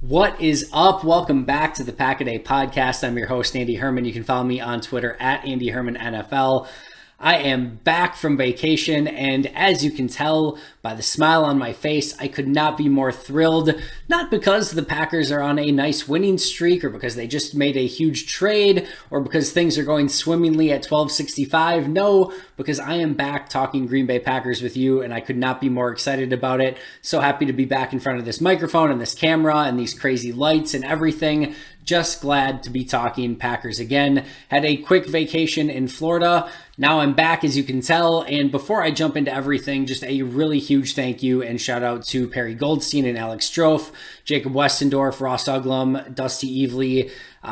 What is up? Welcome back to the Pack a Day podcast. I'm your host, Andy Herman. You can follow me on Twitter at Andy Herman NFL. I am back from vacation, and as you can tell by the smile on my face, I could not be more thrilled. Not because the Packers are on a nice winning streak, or because they just made a huge trade, or because things are going swimmingly at 12:65. No, because I am back talking Green Bay Packers with you, and I could not be more excited about it. So happy to be back in front of this microphone and this camera and these crazy lights and everything. Just glad to be talking Packers again. Had a quick vacation in Florida. Now I'm back, as you can tell. And before I jump into everything, just a really huge thank you and shout out to Perry Goldstein and Alex Strofe, Jacob Westendorf, Ross Uglum, Dusty Evely,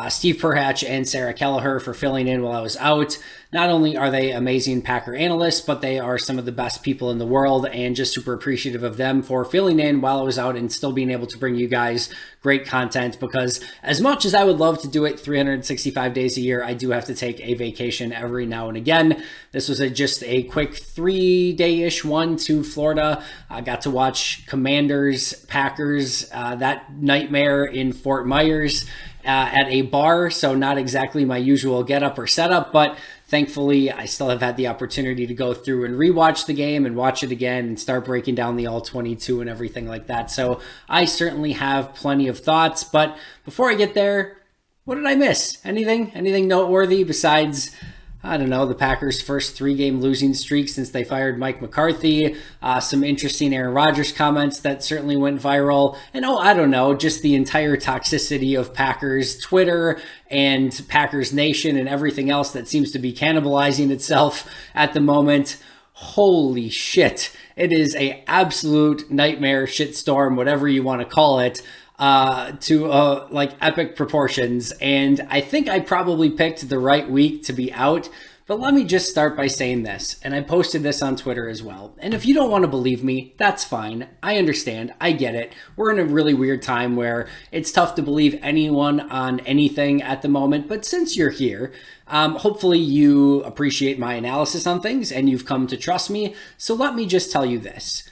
Steve Perhatch, and Sarah Kelleher for filling in while I was out. Not only are they amazing Packer analysts, but they are some of the best people in the world, and just super appreciative of them for filling in while I was out and still being able to bring you guys great content, because as much as I would love to do it 365 days a year, I do have to take a vacation every now and again. This was just a quick 3-day-ish one to Florida. I got to watch Commanders, Packers, that nightmare in Fort Myers at a bar, so not exactly my usual getup or setup, but thankfully, I still have had the opportunity to go through and rewatch the game and watch it again and start breaking down the all-22 and everything like that. So I certainly have plenty of thoughts. But before I get there, what did I miss? Anything noteworthy besides, I don't know, the Packers' first 3-game losing streak since they fired Mike McCarthy, some interesting Aaron Rodgers comments that certainly went viral, and I don't know, just the entire toxicity of Packers Twitter and Packers Nation and everything else that seems to be cannibalizing itself at the moment. Holy shit. It is a absolute nightmare, shitstorm, whatever you want to call it. To like epic proportions. And I think I probably picked the right week to be out. But let me just start by saying this, and I posted this on Twitter as well. And if you don't want to believe me, that's fine. I understand. I get it. We're in a really weird time where it's tough to believe anyone on anything at the moment. But since you're here, hopefully you appreciate my analysis on things and you've come to trust me. So let me just tell you this.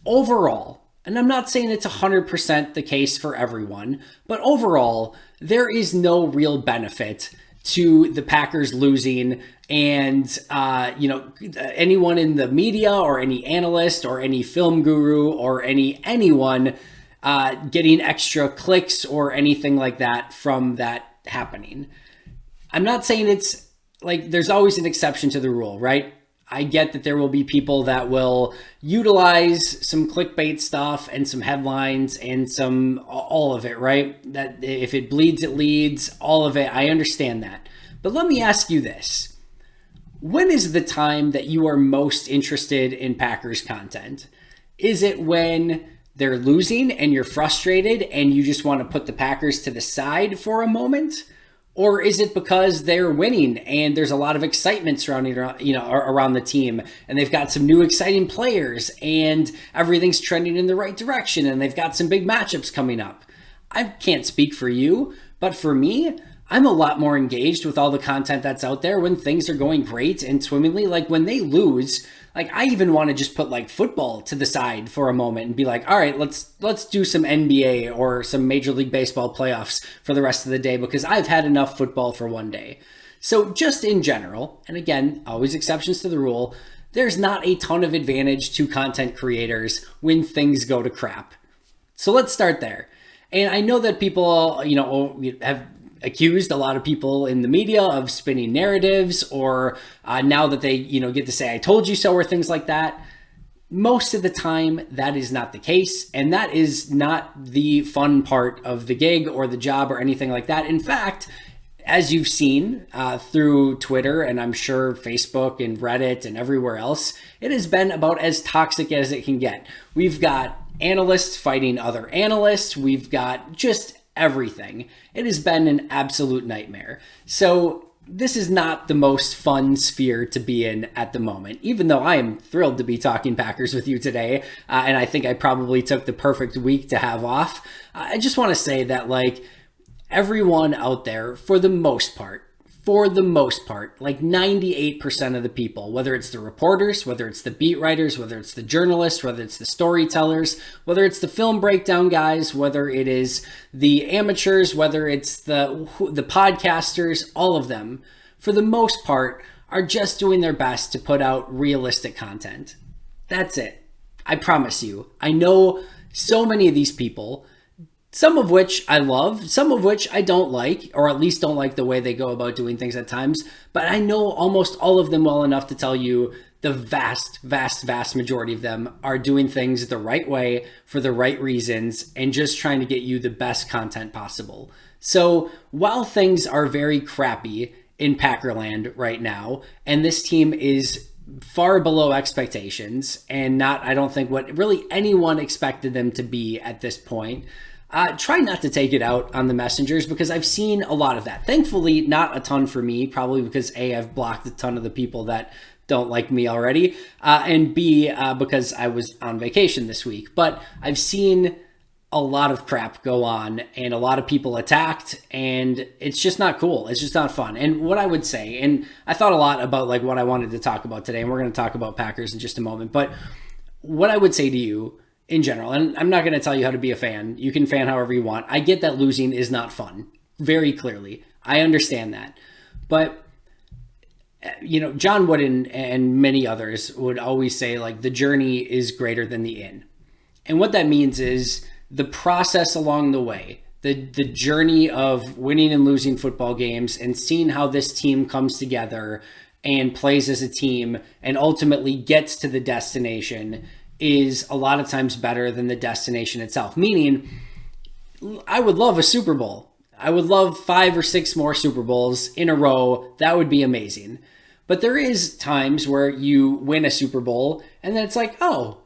Overall, and I'm not saying it's 100% the case for everyone, but overall, there is no real benefit to the Packers losing. And, anyone in the media or any analyst or any film guru or anyone getting extra clicks or anything like that from that happening. I'm not saying it's like there's always an exception to the rule, right? I get that there will be people that will utilize some clickbait stuff and some headlines and all of it, right? That if it bleeds, it leads, all of it. I understand that. But let me ask you this. When is the time that you are most interested in Packers content? Is it when they're losing and you're frustrated and you just want to put the Packers to the side for a moment? Or is it because they're winning and there's a lot of excitement surrounding, around the team, and they've got some new exciting players and everything's trending in the right direction and they've got some big matchups coming up? I can't speak for you, but for me, I'm a lot more engaged with all the content that's out there when things are going great and swimmingly. Like when they lose, like I even want to just put like football to the side for a moment and be like, all right, let's do some NBA or some Major League Baseball playoffs for the rest of the day, because I've had enough football for one day. So just in general, and again, always exceptions to the rule, there's not a ton of advantage to content creators when things go to crap. So let's start there. And I know that people, have accused a lot of people in the media of spinning narratives, or now that they, get to say, I told you so, or things like that. Most of the time, that is not the case. And that is not the fun part of the gig or the job or anything like that. In fact, as you've seen through Twitter and I'm sure Facebook and Reddit and everywhere else, it has been about as toxic as it can get. We've got analysts fighting other analysts. We've got just everything. It has been an absolute nightmare. So this is not the most fun sphere to be in at the moment, even though I am thrilled to be talking Packers with you today. And I think I probably took the perfect week to have off. I just want to say that everyone out there, for the most part, for the most part, like 98% of the people, whether it's the reporters, whether it's the beat writers, whether it's the journalists, whether it's the storytellers, whether it's the film breakdown guys, whether it is the amateurs, whether it's the podcasters, all of them, for the most part, are just doing their best to put out realistic content. That's it. I promise you. I know so many of these people, some of which I love, some of which I don't like, or at least don't like the way they go about doing things at times. But I know almost all of them well enough to tell you the vast, vast, vast majority of them are doing things the right way for the right reasons and just trying to get you the best content possible. So while things are very crappy in Packerland right now, and this team is far below expectations and not, I don't think, what really anyone expected them to be at this point, try not to take it out on the messengers, because I've seen a lot of that. Thankfully, not a ton for me, probably because A, I've blocked a ton of the people that don't like me already, and B, because I was on vacation this week. But I've seen a lot of crap go on and a lot of people attacked, and it's just not cool. It's just not fun. And what I would say, and I thought a lot about like what I wanted to talk about today, and we're going to talk about Packers in just a moment, but what I would say to you in general, and I'm not going to tell you how to be a fan. You can fan however you want. I get that losing is not fun, very clearly. I understand that. But, you know, John Wooden and many others would always say, like, the journey is greater than the end. And what that means is the process along the way, the journey of winning and losing football games and seeing how this team comes together and plays as a team and ultimately gets to the destination is a lot of times better than the destination itself. Meaning, I would love a Super Bowl. I would love 5 or 6 more Super Bowls in a row. That would be amazing. But there is times where you win a Super Bowl and then it's like, oh,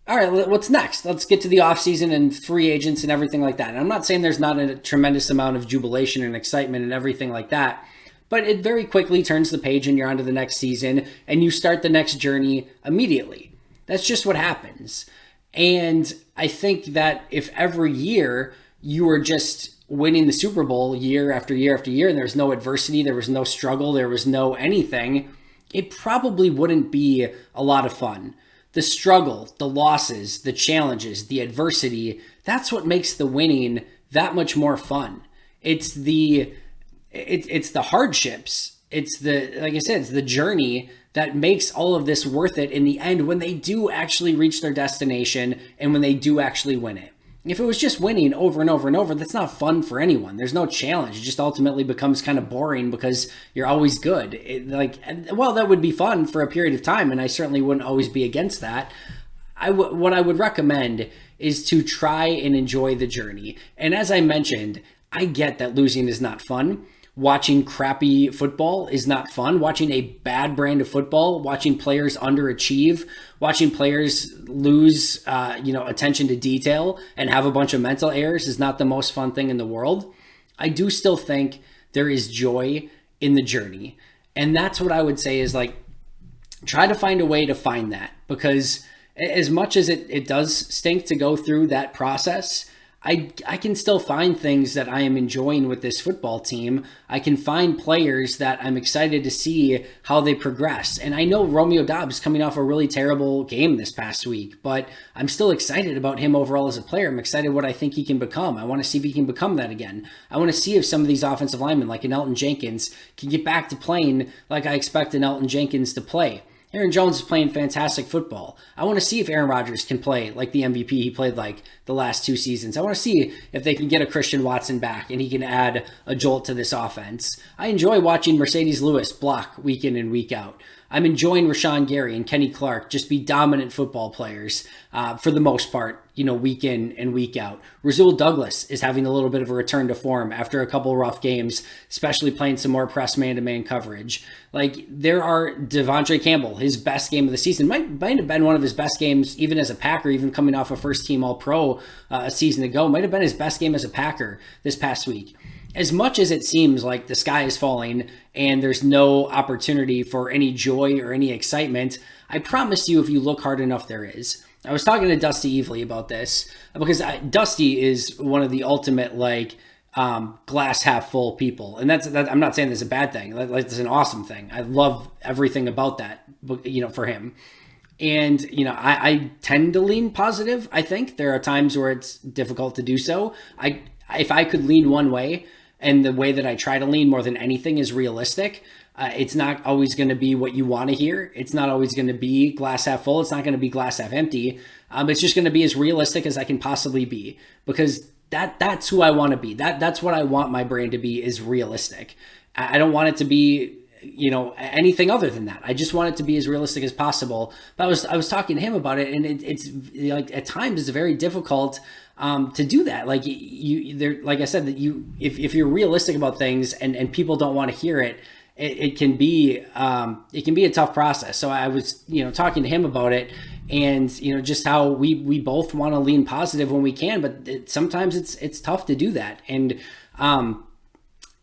all right, what's next? Let's get to the offseason and free agents and everything like that. And I'm not saying there's not a tremendous amount of jubilation and excitement and everything like that, but it very quickly turns the page and you're on to the next season and you start the next journey immediately. That's just what happens. And I think that if every year you were just winning the Super Bowl year after year after year, and there was no adversity, there was no struggle, there was no anything, it probably wouldn't be a lot of fun. The struggle, the losses, the challenges, the adversity, that's what makes the winning that much more fun. It's the hardships. It's like I said, it's the journey that makes all of this worth it in the end when they do actually reach their destination and when they do actually win it. If it was just winning over and over and over, that's not fun for anyone. There's no challenge. It just ultimately becomes kind of boring because you're always good. Well, that would be fun for a period of time, and I certainly wouldn't always be against that. What I would recommend is to try and enjoy the journey. And as I mentioned, I get that losing is not fun. Watching crappy football is not fun. Watching a bad brand of football, watching players underachieve, watching players lose, attention to detail and have a bunch of mental errors is not the most fun thing in the world. I do still think there is joy in the journey. And that's what I would say is, like, try to find a way to find that, because as much as it does stink to go through that process, I can still find things that I am enjoying with this football team. I can find players that I'm excited to see how they progress. And I know Romeo Doubs coming off a really terrible game this past week, but I'm still excited about him overall as a player. I'm excited what I think he can become. I want to see if he can become that again. I want to see if some of these offensive linemen, like an Elton Jenkins, can get back to playing like I expect an Elton Jenkins to play. Aaron Jones is playing fantastic football. I want to see if Aaron Rodgers can play like the MVP he played like the last 2 seasons. I want to see if they can get a Christian Watson back and he can add a jolt to this offense. I enjoy watching Mercedes Lewis block week in and week out. I'm enjoying Rashawn Gary and Kenny Clark just be dominant football players for the most part, week in and week out. Rasul Douglas is having a little bit of a return to form after a couple rough games, especially playing some more press man-to-man coverage. Like, there are Devondre Campbell, his best game of the season, might have been one of his best games even as a Packer, even coming off a first-team All-Pro a season ago, might have been his best game as a Packer this past week. As much as it seems like the sky is falling and there's no opportunity for any joy or any excitement, I promise you, if you look hard enough, there is. I was talking to Dusty Evely about this because Dusty is one of the ultimate, glass half full people. And I'm not saying this is a bad thing. Like, it's an awesome thing. I love everything about that, for him. And, I tend to lean positive. I think there are times where it's difficult to do so. If I could lean one way, and the way that I try to lean more than anything is realistic, it's not always going to be what you want to hear. It's not always going to be glass half full. It's not going to be glass half empty. It's just going to be as realistic as I can possibly be, because that's who I want to be. That's what I want my brand to be, is realistic. I don't want it to be, anything other than that. I just want it to be as realistic as possible. But I was talking to him about it, and it's like, at times it's very difficult to do that. Like, like I said, that if you're realistic about things and people don't want to hear it, it can be a tough process. So I was, talking to him about it, and, just how we both want to lean positive when we can, but sometimes it's tough to do that. And,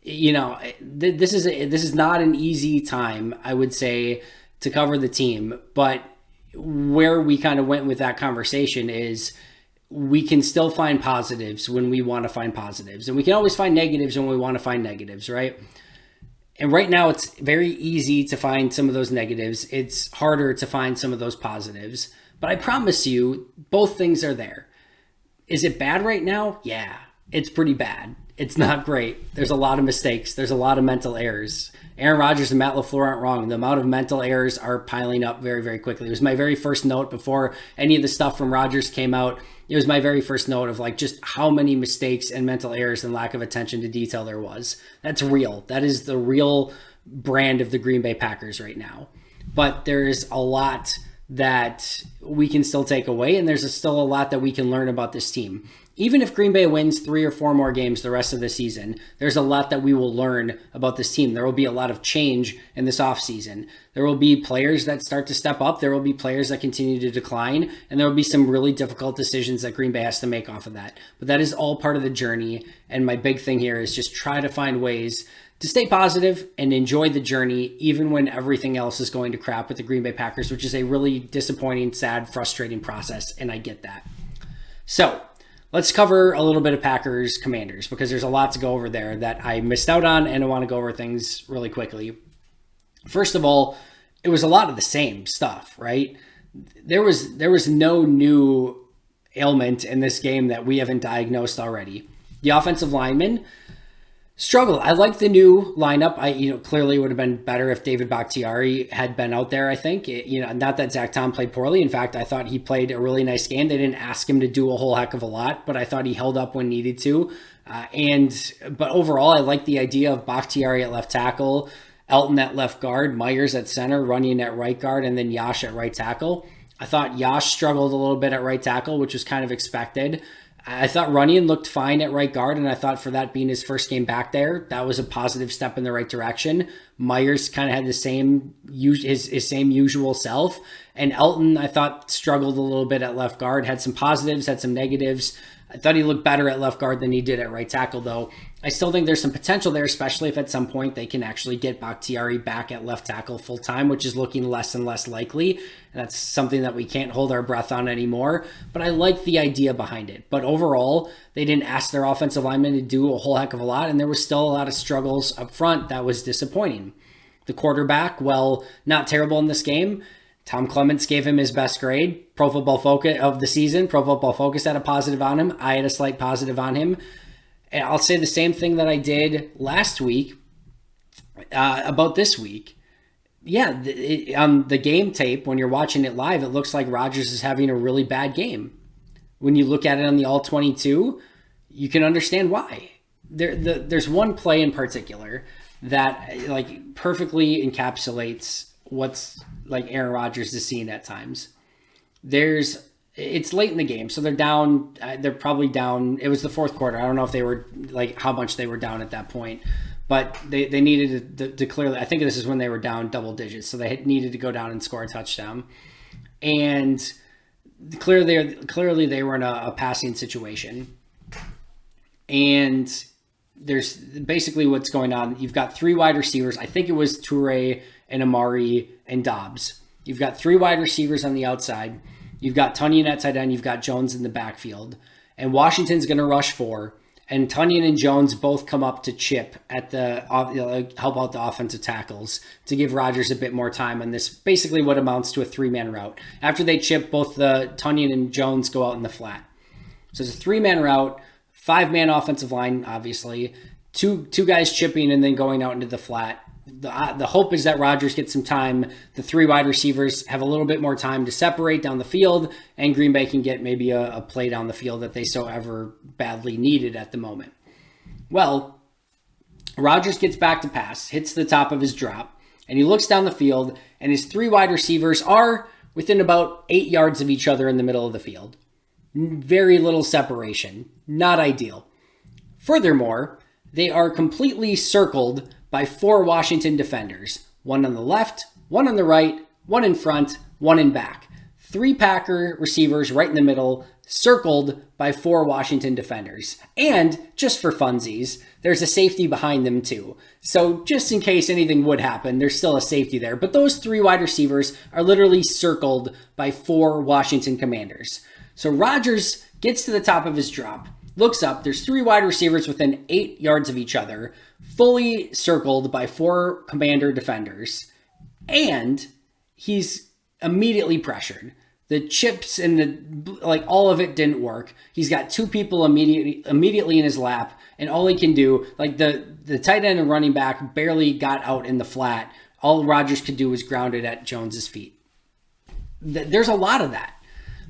this is not an easy time, I would say, to cover the team. But where we kind of went with that conversation is, we can still find positives when we want to find positives, and we can always find negatives when we want to find negatives, right? And right now it's very easy to find some of those negatives. It's harder to find some of those positives, but I promise you, both things are there. Is it bad right now? Yeah, it's pretty bad. It's not great. There's a lot of mistakes. There's a lot of mental errors. Aaron Rodgers and Matt LaFleur aren't wrong. The amount of mental errors are piling up very, very quickly. It was my very first note before any of the stuff from Rodgers came out. It was my very first note of, like, just how many mistakes and mental errors and lack of attention to detail there was. That's real. That is the real brand of the Green Bay Packers right now. But there's a lot that we can still take away, and there's still a lot that we can learn about this team. Even if Green Bay wins 3 or 4 more games the rest of the season, there's a lot that we will learn about this team. There will be a lot of change in this offseason. There will be players that start to step up. There will be players that continue to decline. And there will be some really difficult decisions that Green Bay has to make off of that. But that is all part of the journey. And my big thing here is just try to find ways to stay positive and enjoy the journey, even when everything else is going to crap with the Green Bay Packers, which is a really disappointing, sad, frustrating process. And I get that. So let's cover a little bit of Packers Commanders, because there's a lot to go over there that I missed out on, and I want to go over things really quickly. First of all, it was a lot of the same stuff, right? There was no new ailment in this game that we haven't diagnosed already. The offensive linemen struggled. I like the new lineup. Clearly it would have been better if David Bakhtiari had been out there, I think. Not that Zach Tom played poorly. In fact, I thought he played a really nice game. They didn't ask him to do a whole heck of a lot, but I thought he held up when needed to. But overall, I like the idea of Bakhtiari at left tackle, Elton at left guard, Myers at center, Runyon at right guard, and then Yash at right tackle. I thought Yash struggled a little bit at right tackle, which was kind of expected. I thought Runyon looked fine at right guard, and I thought for that being his first game back there, that was a positive step in the right direction. Myers kind of had his same usual self, and Elton, I thought, struggled a little bit at left guard, had some positives, had some negatives. I thought he looked better at left guard than he did at right tackle, though. I still think there's some potential there, especially if at some point they can actually get Bakhtiari back at left tackle full time, which is looking less and less likely. And that's something that we can't hold our breath on anymore. But I like the idea behind it. But overall, they didn't ask their offensive linemen to do a whole heck of a lot, and there was still a lot of struggles up front that was disappointing. The quarterback, well, not terrible in this game. Tom Clements gave him his best grade. Pro Football Focus of the season. Pro Football Focus had a positive on him. I had a slight positive on him. And I'll say the same thing that I did last week about this week. Yeah, on the game tape, when you're watching it live, it looks like Rodgers is having a really bad game. When you look at it on the All-22, you can understand why. There's one play in particular that like perfectly encapsulates what's like Aaron Rodgers is seeing at times. It's late in the game, so they're down. They're probably down. It was the fourth quarter. I don't know if they were like how much they were down at that point, but they needed to clearly. I think this is when they were down double digits, so they needed to go down and score a touchdown. And clearly they were in a passing situation. And there's basically what's going on. You've got 3 wide receivers. I think it was Toure and Amari and Dobbs. You've got 3 wide receivers on the outside. You've got Tonyan at tight end. You've got Jones in the backfield. And Washington's going to rush 4. and Tonyan and Jones both come up to chip at the help out the offensive tackles to give Rodgers a bit more time on this, basically what amounts to a 3-man route. After they chip, both the Tonyan and Jones go out in the flat. So it's a 3-man route, 5-man offensive line, obviously, two guys chipping and then going out into the flat. The hope is that Rodgers gets some time. The 3 wide receivers have a little bit more time to separate down the field, and Green Bay can get maybe a play down the field that they so ever badly needed at the moment. Well, Rodgers gets back to pass, hits the top of his drop, and he looks down the field, and his 3 wide receivers are within about 8 yards of each other in the middle of the field. Very little separation. Not ideal. Furthermore, they are completely circled by 4 Washington defenders. 1 on the left, 1 on the right, 1 in front, 1 in back. 3 Packer receivers right in the middle, circled by 4 Washington defenders. And, just for funsies, there's a safety behind them too. So just in case anything would happen, there's still a safety there. But those 3 wide receivers are literally circled by 4 Washington commanders. So Rodgers gets to the top of his drop, looks up, there's 3 wide receivers within 8 yards of each other, fully circled by 4 commander defenders, and he's immediately pressured. The chips and all of it didn't work. He's got 2 people immediately in his lap, and all he can do, the tight end and running back barely got out in the flat. All Rodgers could do was ground it at Jones's feet. There's a lot of that.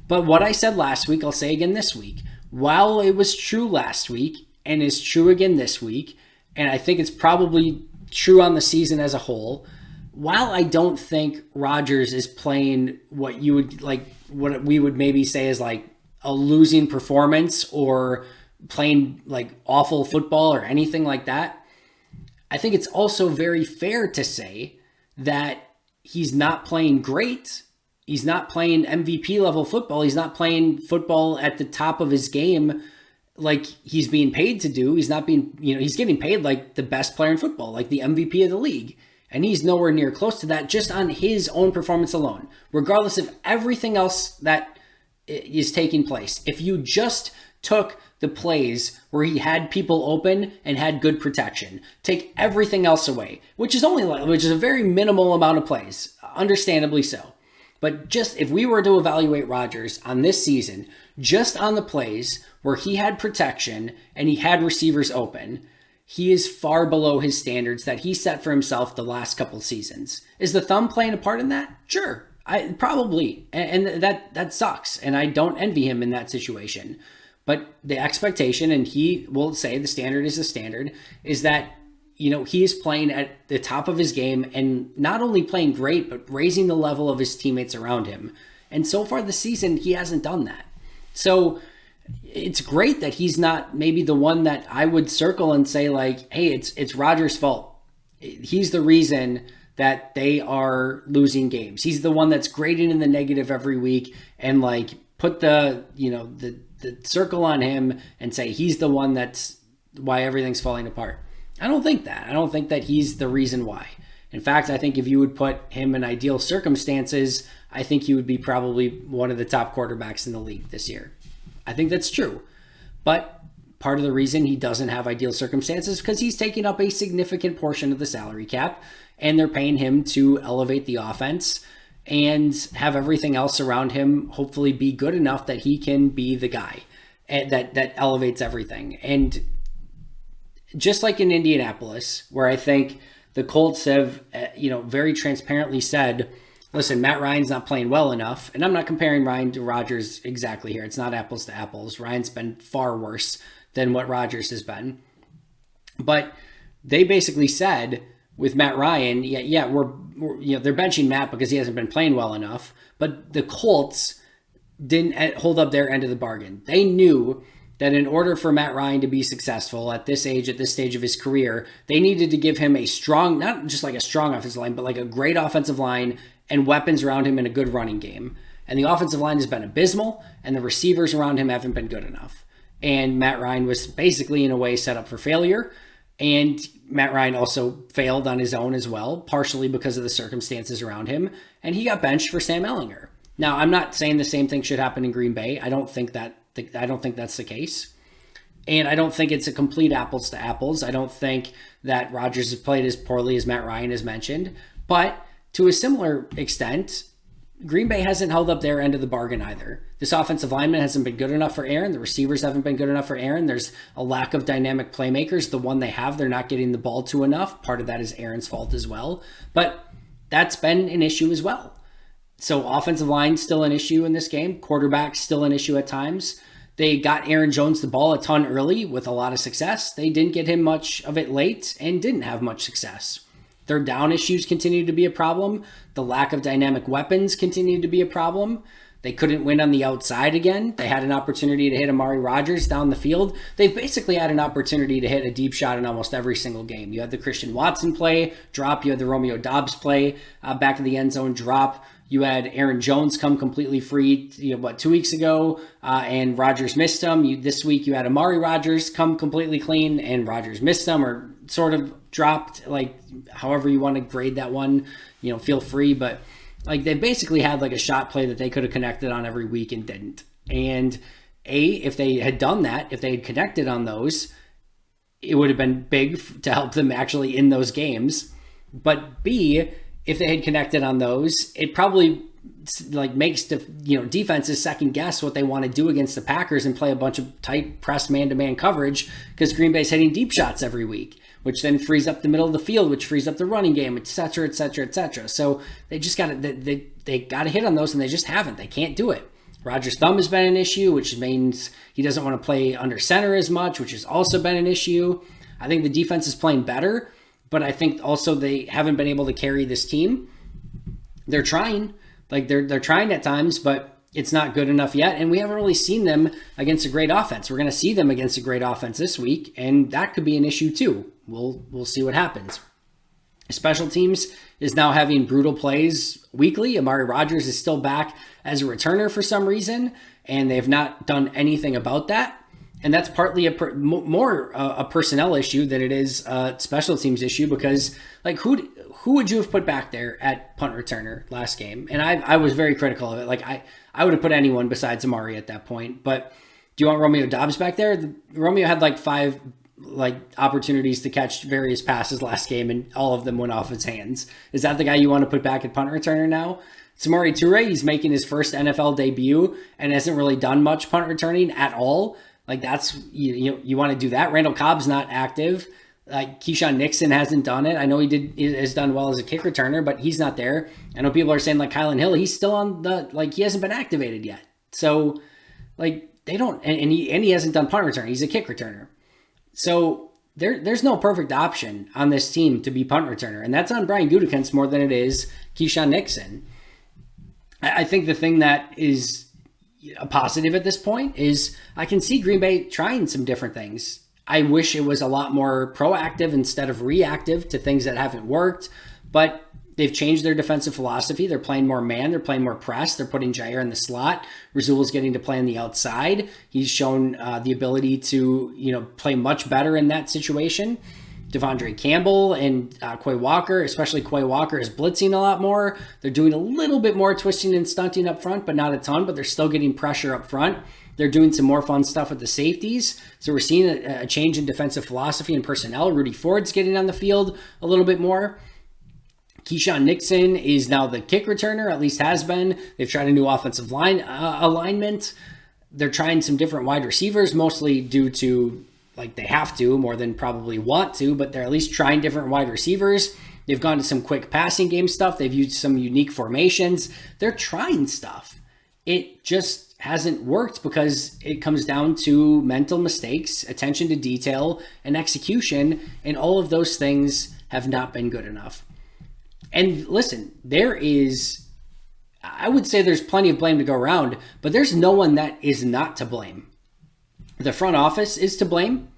But what I said last week, I'll say again this week. While it was true last week and is true again this week, and I think it's probably true on the season as a whole, while I don't think Rodgers is playing what you would what we would maybe say is like a losing performance or playing awful football or anything like that, I think it's also very fair to say that he's not playing great. He's not playing MVP level football. He's not playing football at the top of his game like he's being paid to do. He's not being, he's getting paid like the best player in football, like the MVP of the league. And he's nowhere near close to that just on his own performance alone, regardless of everything else that is taking place. If you just took the plays where he had people open and had good protection, take everything else away, which is a very minimal amount of plays, understandably so. But just if we were to evaluate Rodgers on this season, just on the plays where he had protection and he had receivers open, he is far below his standards that he set for himself the last couple seasons. Is the thumb playing a part in that? Sure, probably. And that sucks. And I don't envy him in that situation. But the expectation, and he will say the standard is the standard, is that he is playing at the top of his game and not only playing great, but raising the level of his teammates around him. And so far this season, he hasn't done that. So it's great that he's not maybe the one that I would circle and say hey, it's Rodgers' fault. He's the reason that they are losing games. He's the one that's grading in the negative every week and put the circle on him and say he's the one that's why everything's falling apart. I don't think that. I don't think that he's the reason why. In fact, I think if you would put him in ideal circumstances, I think he would be probably one of the top quarterbacks in the league this year. I think that's true. But part of the reason he doesn't have ideal circumstances is because he's taking up a significant portion of the salary cap, and they're paying him to elevate the offense and have everything else around him hopefully be good enough that he can be the guy that elevates everything. And just like in Indianapolis, where I think the Colts have, very transparently said, listen, Matt Ryan's not playing well enough. And I'm not comparing Ryan to Rodgers exactly here. It's not apples to apples. Ryan's been far worse than what Rodgers has been. But they basically said with Matt Ryan, they're benching Matt because he hasn't been playing well enough. But the Colts didn't hold up their end of the bargain. They knew that in order for Matt Ryan to be successful at this age, at this stage of his career, they needed to give him a strong, not just a strong offensive line, but a great offensive line and weapons around him in a good running game. And the offensive line has been abysmal, and the receivers around him haven't been good enough. And Matt Ryan was basically, in a way, set up for failure. And Matt Ryan also failed on his own as well, partially because of the circumstances around him. And he got benched for Sam Ehlinger. Now, I'm not saying the same thing should happen in Green Bay. I don't think that's the case. And I don't think it's a complete apples to apples. I don't think that Rodgers has played as poorly as Matt Ryan has mentioned. But to a similar extent, Green Bay hasn't held up their end of the bargain either. This offensive lineman hasn't been good enough for Aaron. The receivers haven't been good enough for Aaron. There's a lack of dynamic playmakers. The one they have, they're not getting the ball to enough. Part of that is Aaron's fault as well. But that's been an issue as well. So offensive line still an issue in this game. Quarterback still an issue at times. They got Aaron Jones the ball a ton early with a lot of success. They didn't get him much of it late and didn't have much success. Third down issues continue to be a problem. The lack of dynamic weapons continued to be a problem. They couldn't win on the outside again. They had an opportunity to hit Amari Rodgers down the field. They've basically had an opportunity to hit a deep shot in almost every single game. You had the Christian Watson play, drop. You had the Romeo Doubs play, back of the end zone, drop. You had Aaron Jones come completely free, 2 weeks ago, and Rodgers missed him. This week you had Amari Rodgers come completely clean, and Rodgers missed him or sort of dropped, like however you want to grade that one, feel free. But like they basically had like a shot play that they could have connected on every week and didn't. And if they had done that, if they had connected on those, it would have been big to help them actually in those games. But B, if they had connected on those, it probably like makes the defenses second guess what they want to do against the Packers and play a bunch of tight press man-to-man coverage because Green Bay's hitting deep shots every week, which then frees up the middle of the field, which frees up the running game, et cetera, et cetera, et cetera. So they just got to they got to hit on those, and they just haven't. They can't do it. Rodgers' thumb has been an issue, which means he doesn't want to play under center as much, which has also been an issue. I think the defense is playing better, but I think also they haven't been able to carry this team. They're trying. Like they're trying at times, but it's not good enough yet. And we haven't really seen them against a great offense. We're going to see them against a great offense this week, and that could be an issue too. We'll see what happens. Special teams is now having brutal plays weekly. Amari Rodgers is still back as a returner for some reason, and they've not done anything about that. And that's partly more a personnel issue than it is a special teams issue, because like who would you have put back there at punt returner last game? And I was very critical of it. Like I would have put anyone besides Amari at that point. But do you want Romeo Doubs back there? Romeo had like 5 opportunities to catch various passes last game, and all of them went off his hands. Is that the guy you want to put back at punt returner now? Samori Toure, he's making his first NFL debut and hasn't really done much punt returning at all. Like that's, you want to do that. Randall Cobb's not active. Like Keyshawn Nixon hasn't done it. I know he has done well as a kick returner, but he's not there. I know people are saying like Kylan Hill, he's still on he hasn't been activated yet. So like they don't, and he hasn't done punt return. He's a kick returner. So there's no perfect option on this team to be punt returner. And that's on Brian Gutekunst more than it is Keyshawn Nixon. I think the thing that is a positive at this point is I can see Green Bay trying some different things. I wish it was a lot more proactive instead of reactive to things that haven't worked, but they've changed their defensive philosophy. They're playing more man. They're playing more press. They're putting Jair in the slot. Rasul's getting to play on the outside. He's shown the ability to, play much better in that situation. Devondre Campbell and Quay Walker, especially Quay Walker, is blitzing a lot more. They're doing a little bit more twisting and stunting up front, but not a ton, but they're still getting pressure up front. They're doing some more fun stuff with the safeties. So we're seeing a change in defensive philosophy and personnel. Rudy Ford's getting on the field a little bit more. Keyshawn Nixon is now the kick returner, at least has been. They've tried a new offensive line alignment. They're trying some different wide receivers, mostly due to like they have to more than probably want to, but they're at least trying different wide receivers. They've gone to some quick passing game stuff. They've used some unique formations. They're trying stuff. It just hasn't worked because it comes down to mental mistakes, attention to detail, and execution, and all of those things have not been good enough. And listen, I would say there's plenty of blame to go around, but there's no one that is not to blame. The front office is to blame.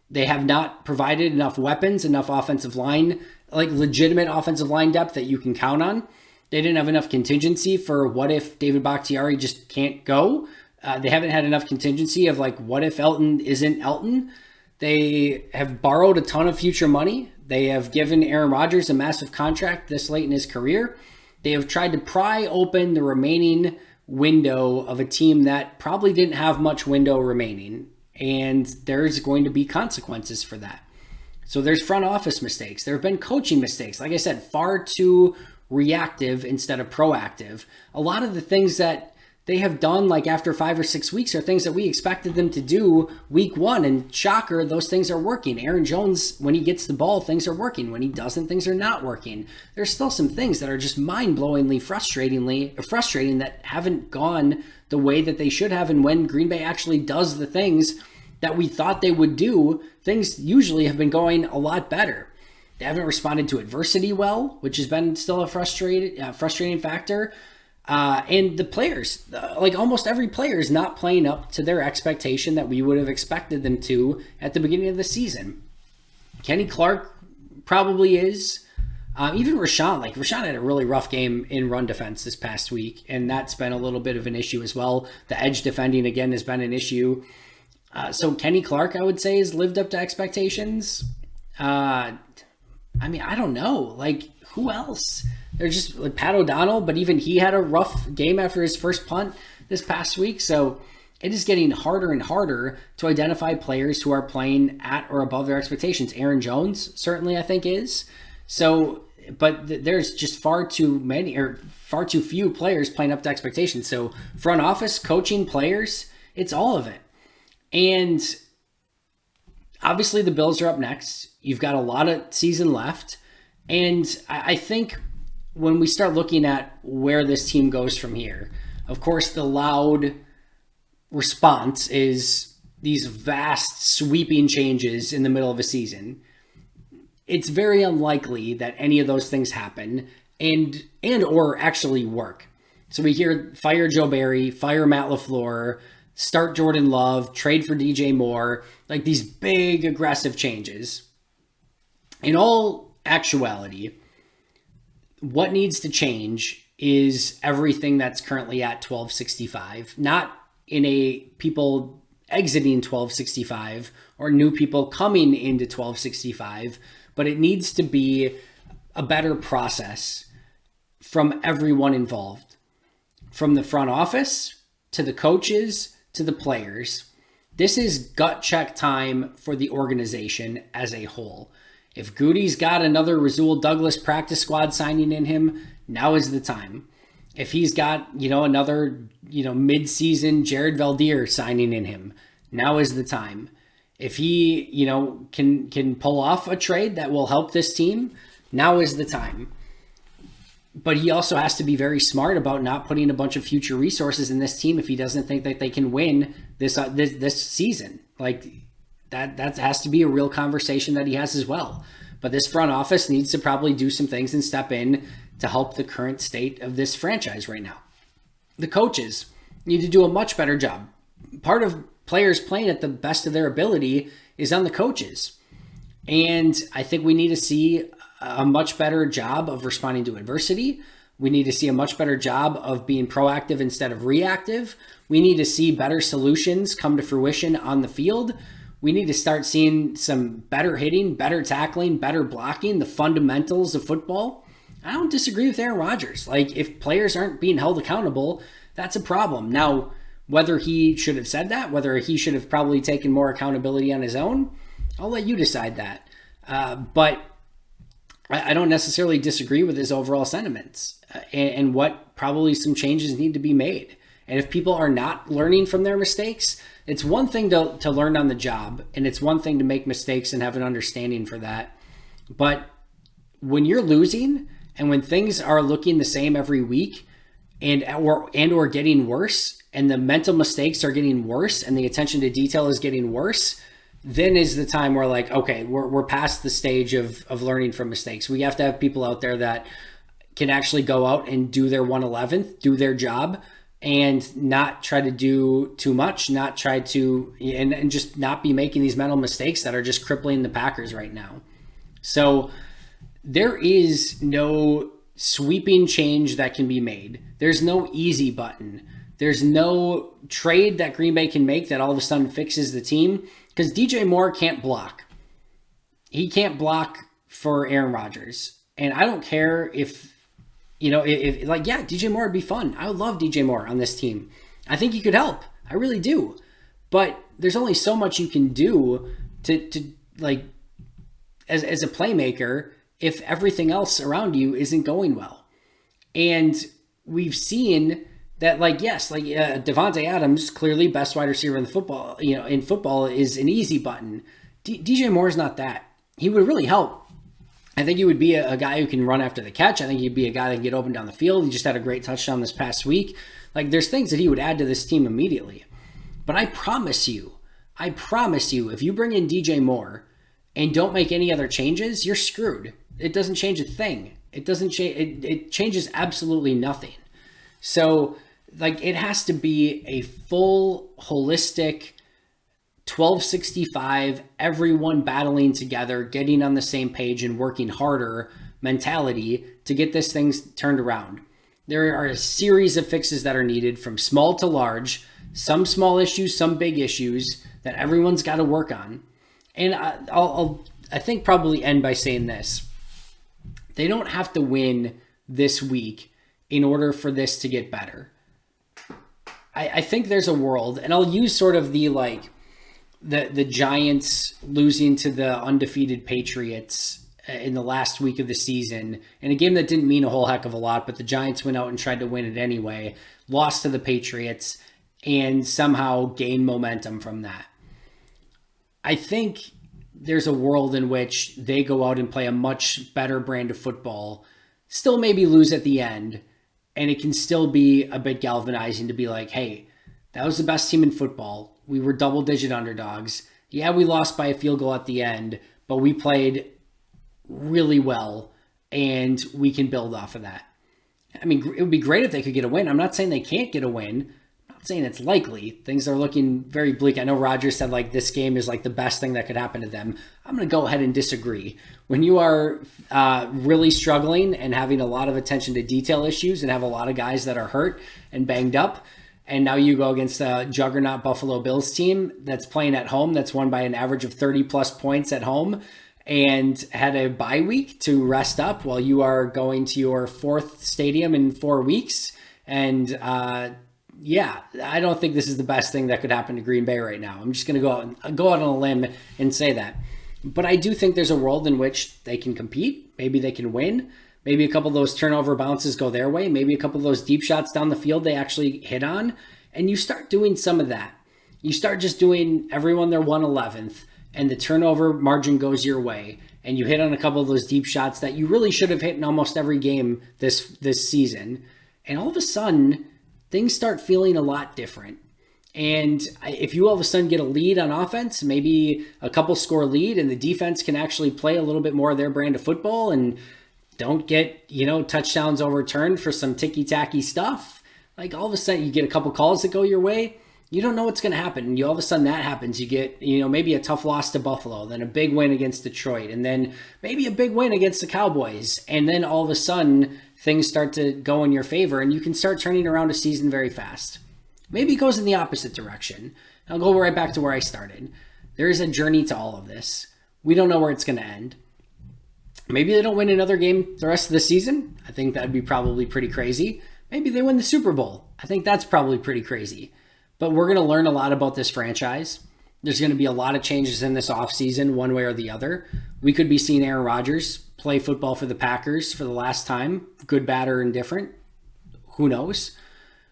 They have not provided enough weapons, enough offensive line, like legitimate offensive line depth that you can count on. They didn't have enough contingency for what if David Bakhtiari just can't go. They haven't had enough contingency of like, what if Elton isn't Elton? They have borrowed a ton of future money. They have given Aaron Rodgers a massive contract this late in his career. They have tried to pry open the remaining window of a team that probably didn't have much window remaining. and there's going to be consequences for that. So there's front office mistakes. There have been coaching mistakes. Like I said, far too reactive instead of proactive. A lot of the things that they have done, like after 5 or 6 weeks, are things that we expected them to do week one. And shocker, those things are working. Aaron Jones, when he gets the ball, things are working. When he doesn't, things are not working. There's still some things that are just mind-blowingly frustrating that haven't gone the way that they should have. And when Green Bay actually does the things that we thought they would do, things usually have been going a lot better. They haven't responded to adversity well, which has been still a frustrating factor. And the players, like almost every player, is not playing up to their expectation that we would have expected them to at the beginning of the season. Kenny Clark probably is. Even Rashawn, Rashawn had a really rough game in run defense this past week, and that's been a little bit of an issue as well. The edge defending, again, has been an issue. So Kenny Clark, I would say, has lived up to expectations. I don't know. Who else? They're just like Pat O'Donnell, but even he had a rough game after his first punt this past week. So it is getting harder and harder to identify players who are playing at or above their expectations. Aaron Jones certainly, I think, is. So, but there's just far too few players playing up to expectations. So front office, coaching, players, it's all of it. And obviously the Bills are up next. You've got a lot of season left. And I think when we start looking at where this team goes from here, of course, the loud response is these vast sweeping changes in the middle of a season. It's very unlikely that any of those things happen and or actually work. So we hear fire Joe Barry, fire Matt LaFleur, start Jordan Love, trade for DJ Moore, like these big aggressive changes. In all actuality, what needs to change is everything that's currently at 1265, not in a people exiting 1265 or new people coming into 1265, but it needs to be a better process from everyone involved, from the front office to the coaches to the players. This is gut check time for the organization as a whole. If Goody's got another Rasul Douglas practice squad signing in him, now is the time. If he's got, another, mid-season Jared Valdir signing in him, now is the time. If he, can pull off a trade that will help this team, now is the time. But he also has to be very smart about not putting a bunch of future resources in this team if he doesn't think that they can win this season. That has to be a real conversation that he has as well. But this front office needs to probably do some things and step in to help the current state of this franchise right now. The coaches need to do a much better job. Part of players playing at the best of their ability is on the coaches. And I think we need to see a much better job of responding to adversity. We need to see a much better job of being proactive instead of reactive. We need to see better solutions come to fruition on the field. We need to start seeing some better hitting, better tackling, better blocking, the fundamentals of football. I don't disagree with Aaron Rodgers. If players aren't being held accountable, that's a problem. Now, whether he should have said that, whether he should have probably taken more accountability on his own, I'll let you decide that. But I don't necessarily disagree with his overall sentiments and what probably some changes need to be made. And if people are not learning from their mistakes, it's one thing to learn on the job, and it's one thing to make mistakes and have an understanding for that. But when you're losing and when things are looking the same every week and or getting worse, and the mental mistakes are getting worse and the attention to detail is getting worse, then is the time where okay, we're past the stage of learning from mistakes. We have to have people out there that can actually go out and do their 111th, do their job, and not try to do too much, not try to, and just not be making these mental mistakes that are just crippling the Packers right now. So there is no sweeping change that can be made. There's no easy button. There's no trade that Green Bay can make that all of a sudden fixes the team, because DJ Moore can't block. He can't block for Aaron Rodgers. And I don't care if DJ Moore would be fun. I would love DJ Moore on this team. I think he could help. I really do. But there's only so much you can do to like as a playmaker if everything else around you isn't going well. And we've seen that, like, yes, like Davante Adams, clearly best wide receiver in the football, in football, is an easy button. DJ Moore is not that. He would really help. I think he would be a guy who can run after the catch. I think he'd be a guy that can get open down the field. He just had a great touchdown this past week. Like, there's things that he would add to this team immediately. But I promise you, if you bring in DJ Moore and don't make any other changes, you're screwed. It doesn't change a thing. It doesn't change. It changes absolutely nothing. So, like, it has to be a full, holistic, 1265, everyone battling together, getting on the same page and working harder mentality to get this thing turned around. There are a series of fixes that are needed from small to large, some small issues, some big issues that everyone's got to work on. And I think probably end by saying this. They don't have to win this week in order for this to get better. I think there's a world, and I'll use sort of the Giants losing to the undefeated Patriots in the last week of the season, in a game that didn't mean a whole heck of a lot, but the Giants went out and tried to win it anyway, lost to the Patriots, and somehow gained momentum from that. I think there's a world in which they go out and play a much better brand of football, still maybe lose at the end, and it can still be a bit galvanizing to be like, hey, that was the best team in football. We were double-digit underdogs. Yeah, we lost by a field goal at the end, but we played really well, and we can build off of that. I mean, it would be great if they could get a win. I'm not saying they can't get a win. I'm not saying it's likely. Things are looking very bleak. I know Rodgers said, like, this game is like the best thing that could happen to them. I'm going to go ahead and disagree. When you are really struggling and having a lot of attention to detail issues and have a lot of guys that are hurt and banged up, and now you go against a juggernaut Buffalo Bills team that's playing at home, that's won by an average of 30-plus points at home, and had a bye week to rest up while you are going to your fourth stadium in 4 weeks. And yeah, I don't think this is the best thing that could happen to Green Bay right now. I'm just going to go out on a limb and say that. But I do think there's a world in which they can compete. Maybe they can win. Maybe a couple of those turnover bounces go their way. Maybe a couple of those deep shots down the field they actually hit on. And you start doing some of that. You start just doing everyone their 1/11th, and the turnover margin goes your way. And you hit on a couple of those deep shots that you really should have hit in almost every game this season. And all of a sudden, things start feeling a lot different. And if you all of a sudden get a lead on offense, maybe a couple score lead, and the defense can actually play a little bit more of their brand of football and don't get, touchdowns overturned for some ticky-tacky stuff, like all of a sudden you get a couple calls that go your way, you don't know what's going to happen. And all of a sudden that happens. You get, maybe a tough loss to Buffalo, then a big win against Detroit, and then maybe a big win against the Cowboys. And then all of a sudden things start to go in your favor and you can start turning around a season very fast. Maybe it goes in the opposite direction. I'll go right back to where I started. There is a journey to all of this. We don't know where it's going to end. Maybe they don't win another game the rest of the season. I think that'd be probably pretty crazy. Maybe they win the Super Bowl. I think that's probably pretty crazy. But we're going to learn a lot about this franchise. There's going to be a lot of changes in this offseason, one way or the other. We could be seeing Aaron Rodgers play football for the Packers for the last time, good, bad, or indifferent. Who knows?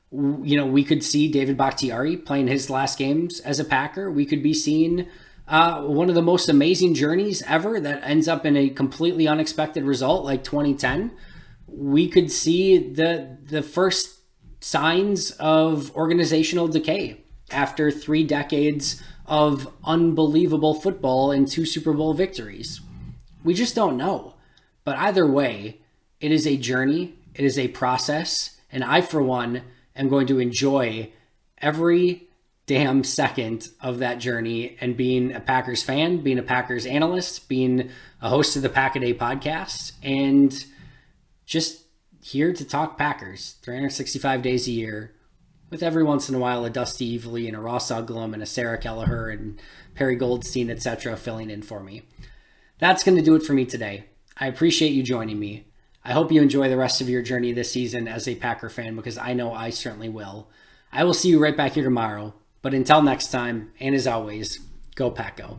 We could see David Bakhtiari playing his last games as a Packer. We could be seeing one of the most amazing journeys ever that ends up in a completely unexpected result like 2010. We could see the first signs of organizational decay after 3 decades of unbelievable football and 2 Super Bowl victories. We just don't know. But either way, it is a journey. It is a process. And I, for one, am going to enjoy every damn second of that journey, and being a Packers fan, being a Packers analyst, being a host of the Pack-A-Day podcast, and just here to talk Packers 365 days a year, with every once in a while a Dusty Evely and a Ross Uglum and a Sarah Kelleher and Perry Goldstein, etc. filling in for me. That's going to do it for me today. I appreciate you joining me. I hope you enjoy the rest of your journey this season as a Packer fan, because I know I certainly will. I will see you right back here tomorrow. But But until next time, and as always, go Pack Go.